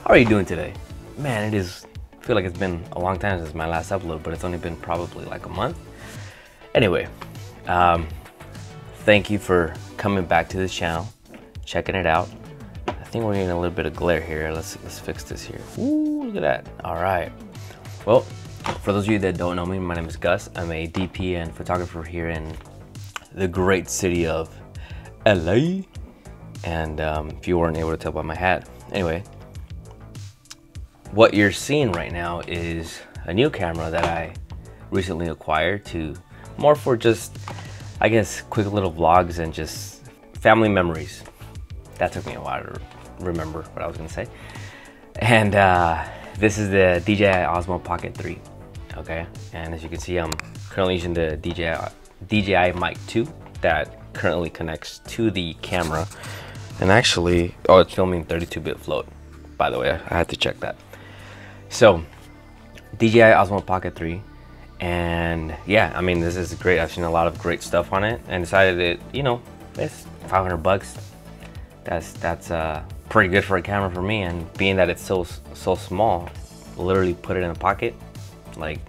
How are you doing today? Man, I feel like it's been a long time since my last upload, but it's only been probably like a month. Anyway, thank you for coming back to this channel, checking it out. I think we're getting a little bit of glare here. Let's fix this here. Ooh, look at that. All right. Well, for those of you that don't know me, my name is Gus. I'm a DP and photographer here in the great city of LA. And if you weren't able to tell by my hat, anyway, what you're seeing right now is a new camera that I recently acquired to more for just, I guess, quick little vlogs and just family memories. That took me a while to remember what I was gonna say. And this is the DJI Osmo Pocket 3, okay? And as you can see, I'm currently using the DJI Mic 2 that currently connects to the camera. And actually, oh, it's filming 32-bit float, by the way. I had to check that. So, DJI Osmo Pocket 3, and yeah, I mean, this is great. I've seen a lot of great stuff on it, and decided that, you know, it's 500 bucks. That's pretty good for a camera for me, and being that it's so small, literally put it in a pocket, like,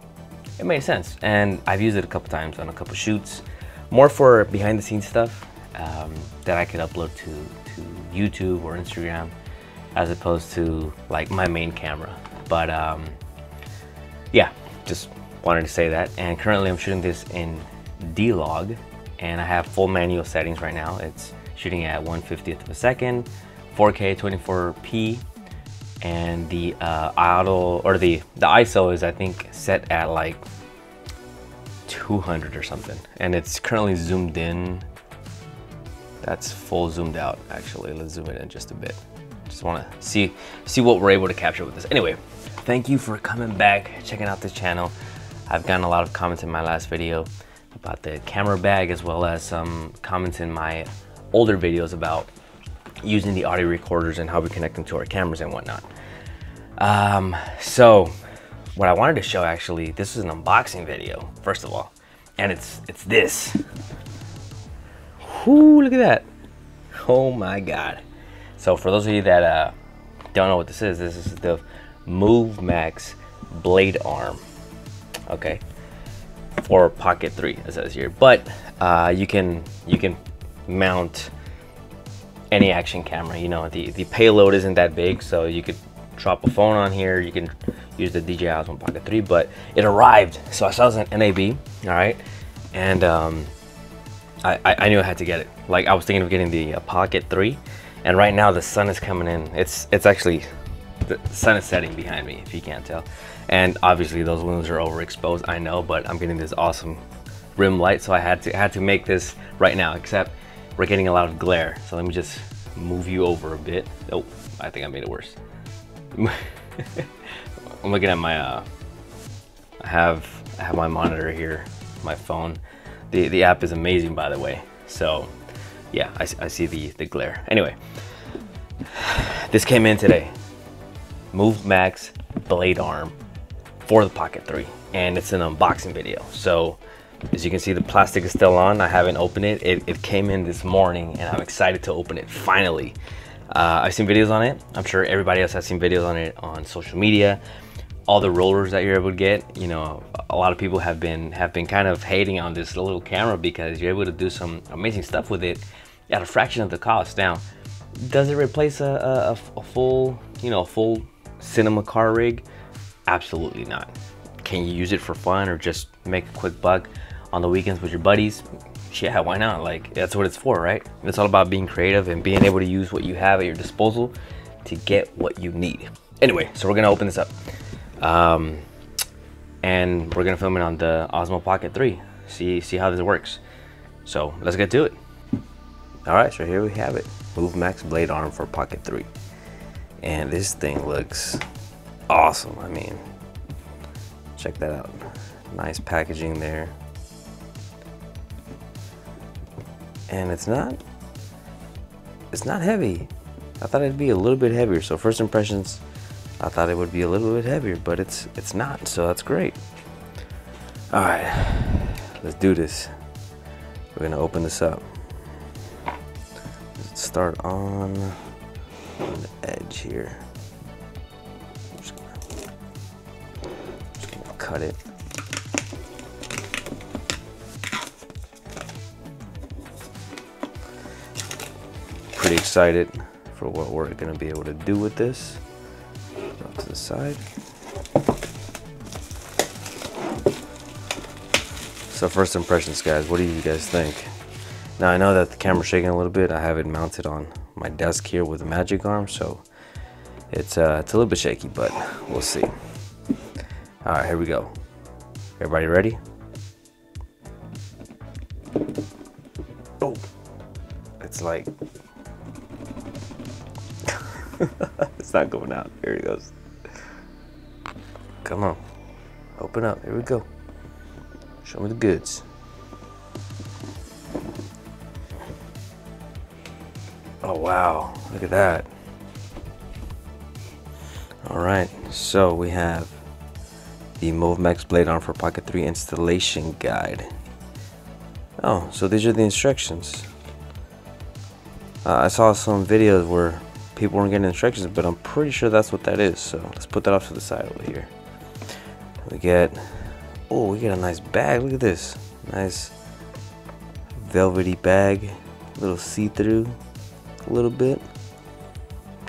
it made sense. And I've used it a couple times on a couple shoots, more for behind-the-scenes stuff that I could upload to YouTube or Instagram, as opposed to like my main camera. But yeah, just wanted to say that. And currently I'm shooting this in D-Log, and I have full manual settings right now. It's shooting at 1/50th of a second, 4K 24p, and the auto, or the ISO is, I think, set at like 200 or something, and it's currently zoomed in. That's full zoomed out, actually. Let's zoom it in just a bit. Just want to see what we're able to capture with this. Anyway, thank you for coming back, checking out this channel. I've gotten a lot of comments in my last video about the camera bag, as well as some comments in my older videos about using the audio recorders and how we connect them to our cameras and whatnot. So what I wanted to show, actually, this is an unboxing video, first of all, and it's this. Whoo, look at that. Oh my God. So for those of you that don't know what this is the Movmax Blade Arm, okay, for Pocket 3, it says here. But you can mount any action camera. You know, the payload isn't that big, so you could drop a phone on here. You can use the DJI Osmo Pocket 3, but it arrived. So I saw it was an NAB, all right, and I knew I had to get it. Like, I was thinking of getting the Pocket 3, and right now the sun is coming in. It's actually, the sun is setting behind me, if you can't tell. And obviously those windows are overexposed, I know, but I'm getting this awesome rim light, so I had to make this right now, except we're getting a lot of glare. So let me just move you over a bit. Oh, I think I made it worse. I'm looking at my, I have my monitor here, my phone. The app is amazing, by the way. So yeah, I see the glare. Anyway, this came in today. Movmax Blade Arm for the Pocket 3, and it's an unboxing video. So as you can see, the plastic is still on. I haven't opened it. It came in this morning, and I'm excited to open it finally. I've seen videos on it. I'm sure everybody else has seen videos on it on social media. All the rollers that you're able to get, you know, a lot of people have been kind of hating on this little camera because you're able to do some amazing stuff with it at a fraction of the cost. Now, does it replace a full, you know, full cinema car rig? Absolutely not. Can you use it for fun or just make a quick buck on the weekends with your buddies? Yeah, why not? Like, that's what it's for, right? It's all about being creative and being able to use what you have at your disposal to get what you need. Anyway, so we're gonna open this up. And we're gonna film it on the Osmo Pocket 3. See how this works. So let's get to it. All right, so here we have it. Movmax Blade Arm for Pocket 3. And this thing looks awesome. I mean, check that out. Nice packaging there. And it's not heavy. I thought it'd be a little bit heavier. So first impressions, I thought it would be a little bit heavier, but it's not, so that's great. All right, let's do this. We're gonna open this up. Let's start on the edge here. cut it. Pretty excited for what we're gonna be able to do with this. Off to the side. So first impressions, guys, what do you guys think? Now I know that the camera's shaking a little bit. I have it mounted on my desk here with a magic arm, so it's a little bit shaky, but we'll see. All right, here we go. Everybody ready? Oh, it's like, it's not going out. Here it goes. Come on, open up. Here we go. Show me the goods. Oh wow, look at that. All right, so we have the Movmax Blade Arm for Pocket 3 installation guide. Oh, so these are the instructions. I saw some videos where people weren't getting instructions, but I'm pretty sure that's what that is. So let's put that off to the side over here. We get, oh, we get a nice bag. Look at this, nice velvety bag, a little see-through, a little bit.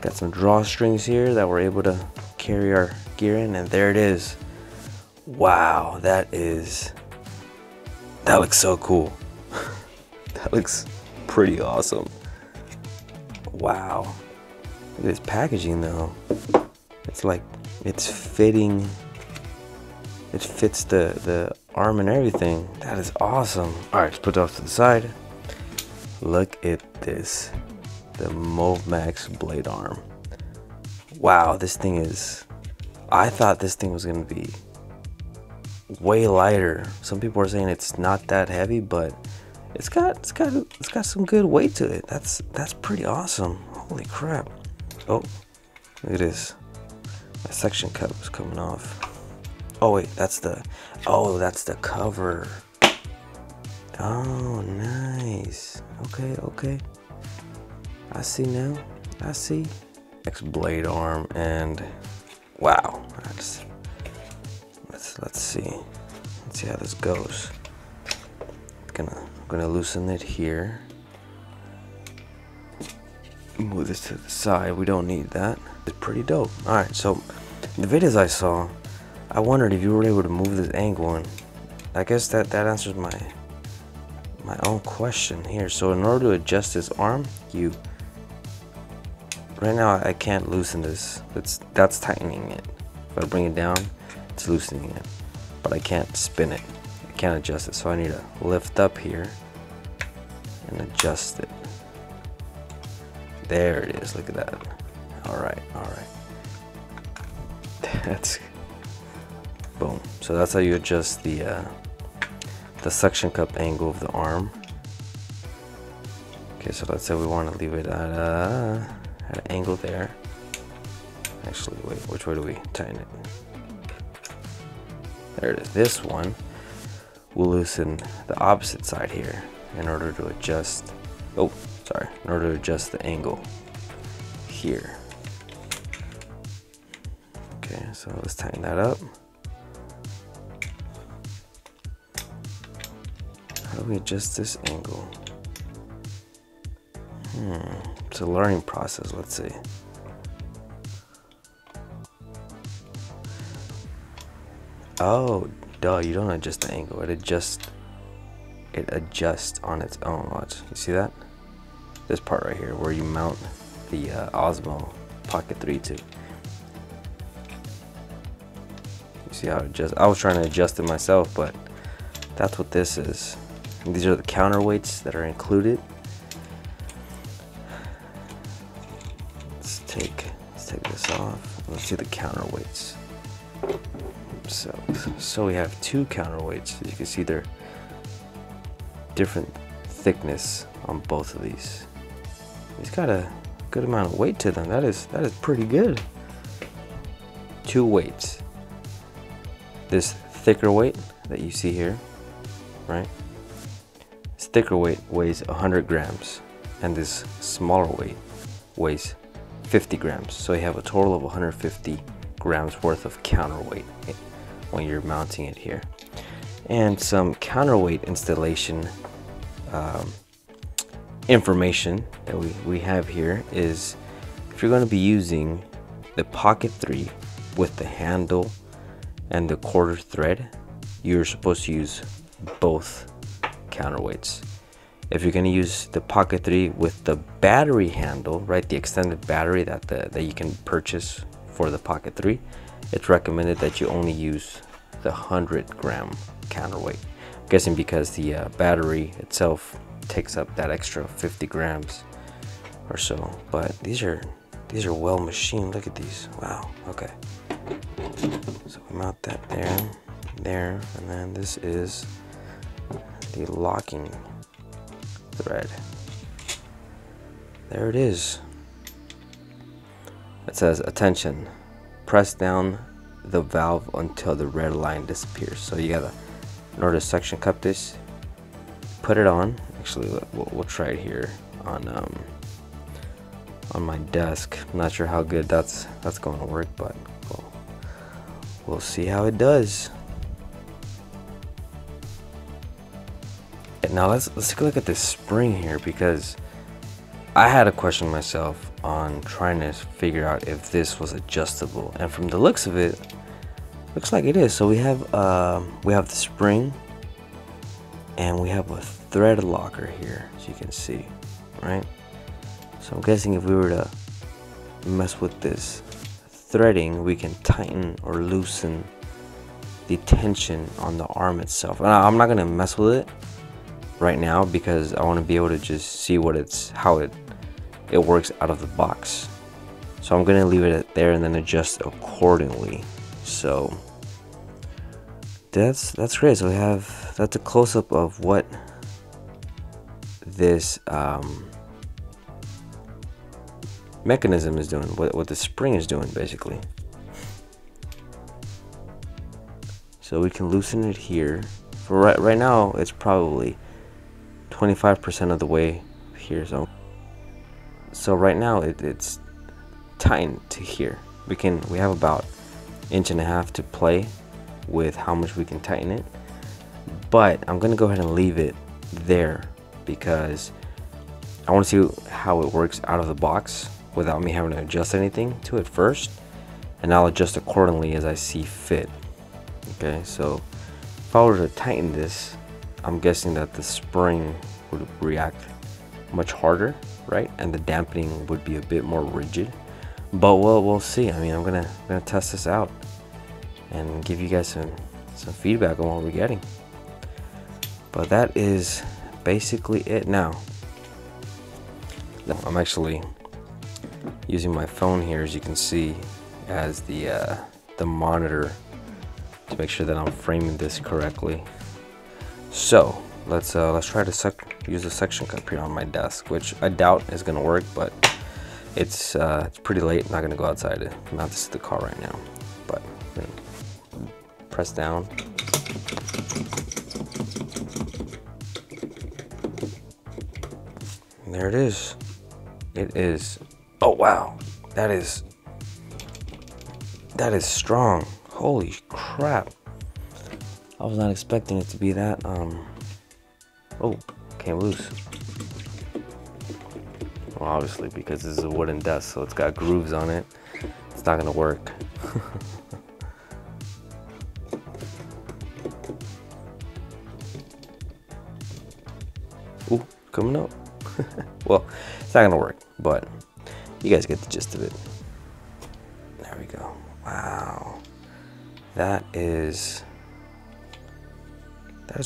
Got some drawstrings here that we're able to carry our gear in, and there it is. Wow, that looks so cool. That looks pretty awesome. Wow, look at this packaging though. It's like, it's fitting. It fits the arm and everything. That is awesome. All right, let's put it off to the side. Look at this, the Movmax Blade Arm. Wow, this thing is, I thought this thing was gonna be way lighter. Some people are saying it's not that heavy, but it's got some good weight to it. That's pretty awesome. Holy crap. Oh, look at this. My suction cup is coming off. Oh wait, that's the cover. Oh, nice. Okay. I see now. I see. Next Blade Arm, and wow. Let's see. Let's see how this goes. I'm gonna loosen it here. Move this to the side. We don't need that. It's pretty dope. All right. So the videos I saw, I wondered if you were able to move this angle, and I guess that answers my own question here. So in order to adjust this arm, right now I can't loosen this. That's tightening it. If I bring it down, it's loosening it, but I can't spin it. I can't adjust it. So I need to lift up here and adjust it. There it is. Look at that. All right. That's boom. So that's how you adjust the suction cup angle of the arm. Okay, so let's say we want to leave it at an angle there. Actually, wait, which way do we tighten it? There it is. This one, we'll loosen the opposite side here in order to adjust, in order to adjust the angle here. Okay, so let's tighten that up. How do we adjust this angle? It's a learning process. Let's see. Oh, duh, you don't adjust the angle. It adjusts on its own. Watch. You see that? This part right here where you mount the Osmo Pocket 3 to. You see how it adjusts? I was trying to adjust it myself, but that's what this is. And these are the counterweights that are included. Let's take this off. Let's see the counterweights. So we have two counterweights. As you can see, they're different thickness on both of these. It's got a good amount of weight to them. That is pretty good. Two weights. This thicker weight that you see here, right? This thicker weight weighs 100 grams, and this smaller weight weighs 50 grams. So you have a total of 150 grams worth of counterweight when you're mounting it here. And some counterweight installation information that we have here is, if you're going to be using the Pocket 3 with the handle and the quarter thread, you're supposed to use both counterweights. If you're going to use the Pocket 3 with the battery handle, right, the extended battery that you can purchase for the Pocket 3, it's recommended that you only use the 100-gram counterweight. I'm guessing because the battery itself takes up that extra 50 grams or so. But these are well machined. Look at these. Wow. Okay. So we mount that there, and then this is the locking thread. There it is. It says, attention, press down the valve until the red line disappears. So you gotta, in order to suction cup this, put it on. Actually, we'll try it here on my desk. I'm not sure how good that's going to work, but we'll see how it does. Now let's take a look at this spring here, because I had a question myself on trying to figure out if this was adjustable, and from the looks of it, looks like it is. So we have the spring, and we have a thread locker here, as you can see, right? So I'm guessing if we were to mess with this threading, we can tighten or loosen the tension on the arm itself. And I'm not gonna mess with it right now because I want to be able to just see how it works out of the box. So I'm gonna leave it there and then adjust accordingly. So that's great. So that's a close-up of what this mechanism is doing, what the spring is doing basically. So we can loosen it here. For right now, it's probably 25% of the way here. So right now it's tightened to here. We have about 1.5 inches to play with how much we can tighten it, but I'm gonna go ahead and leave it there because I want to see how it works out of the box without me having to adjust anything to it first, and I'll adjust accordingly as I see fit. Okay, so if I were to tighten this, I'm guessing that the spring would react much harder, right? And the dampening would be a bit more rigid. But we'll see. I mean, I'm gonna test this out and give you guys some feedback on what we're getting. But that is basically it now. I'm actually using my phone here, as you can see, as the monitor to make sure that I'm framing this correctly. So let's try to use the suction cup here on my desk, which I doubt is gonna work, but it's pretty late. I'm not gonna go outside to mount this to the car right now. But I'm gonna press down. And there it is. It is. Oh wow, that is strong. Holy crap! I was not expecting it to be that. Oh, came loose. Well, obviously because this is a wooden desk, so it's got grooves on it. It's not gonna work. Ooh, coming up. Well, it's not gonna work, but you guys get the gist of it. There we go. Wow, that is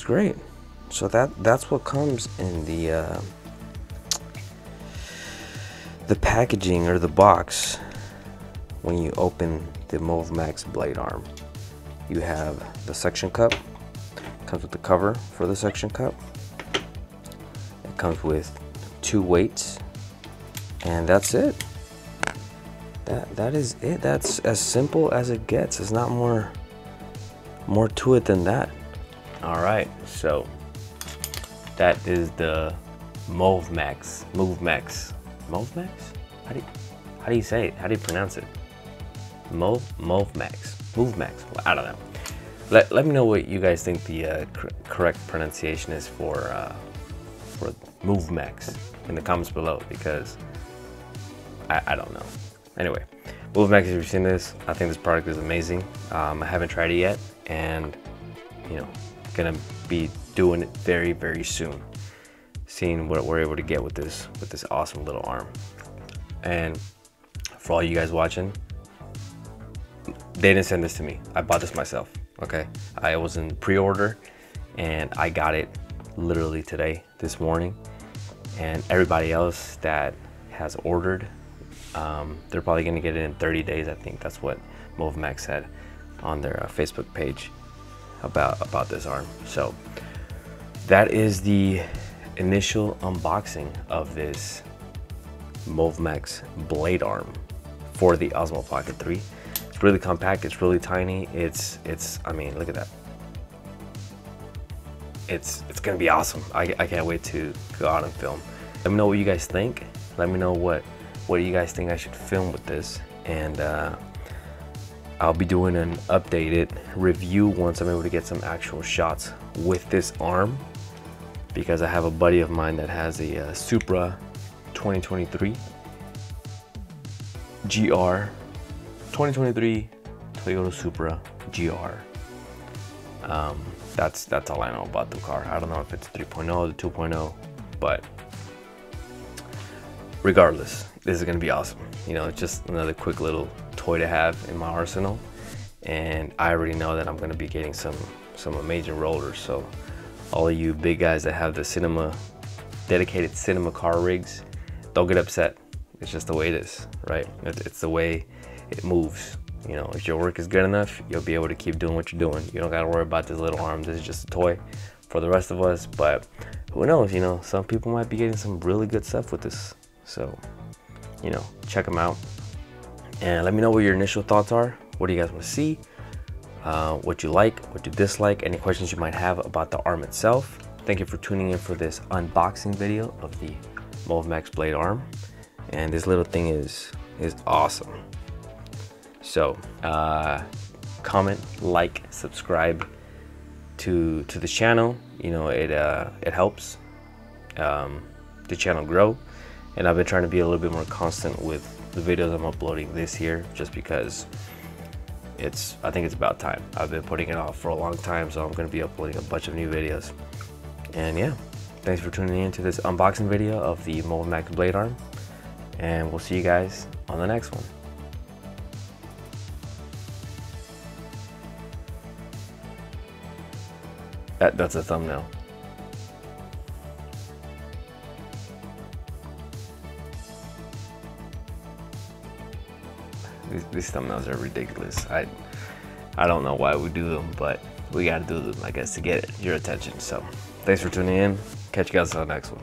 great. So that's what comes in the packaging or the box when you open the Movmax Blade Arm. You have the suction cup. Comes with the cover for the suction cup. It comes with 2 weights, and that's it. That is it. That's as simple as it gets. There's not more to it than that. All right, so that is the Movmax. How do you say it? How do you pronounce it? Movmax. Well, I don't know. Let me know what you guys think the correct pronunciation is for Movmax in the comments below, because I don't know. Anyway, Movmax, if you've seen this, I think this product is amazing. I haven't tried it yet, and you know, gonna be doing it very, very soon. Seeing what we're able to get with this awesome little arm. And for all you guys watching, they didn't send this to me. I bought this myself. Okay, I was in pre-order, and I got it literally today, this morning. And everybody else that has ordered, they're probably gonna get it in 30 days. I think that's what Movmax said on their Facebook page about this arm. So that is the initial unboxing of this Movmax Blade Arm for the Osmo Pocket 3. It's really compact, it's really tiny. It's I mean, look at that. It's gonna be awesome. I can't wait to go out and film. Let me know what you guys think. Let me know what you guys think I should film with this, and I'll be doing an updated review once I'm able to get some actual shots with this arm, because I have a buddy of mine that has a Supra 2023 GR, 2023 Toyota Supra GR. That's all I know about the car. I don't know if it's 3.0 or 2.0, but regardless, this is gonna be awesome. You know, it's just another quick little toy to have in my arsenal, and I already know that I'm gonna be getting some amazing rollers. So all of you big guys that have the dedicated cinema car rigs, don't get upset. It's just the way it is, right? It's the way it moves. You know, if your work is good enough, you'll be able to keep doing what you're doing. You don't gotta worry about this little arm. This is just a toy for the rest of us, but who knows, you know, some people might be getting some really good stuff with this. So, you know, check them out. And let me know what your initial thoughts are. What do you guys want to see? What you like, what you dislike, any questions you might have about the arm itself. Thank you for tuning in for this unboxing video of the Movmax Blade Arm. And this little thing is awesome. So comment, like, subscribe to the channel. You know, it helps the channel grow. And I've been trying to be a little bit more constant with the videos I'm uploading this year, just because I think it's about time. I've been putting it off for a long time, so I'm going to be uploading a bunch of new videos. And yeah, thanks for tuning in to this unboxing video of the Movmax Blade Arm, and we'll see you guys on the next one. That's a thumbnail. These thumbnails are ridiculous. I don't know why we do them, but we gotta do them, I guess, to get your attention. So thanks for tuning in. Catch you guys on the next one.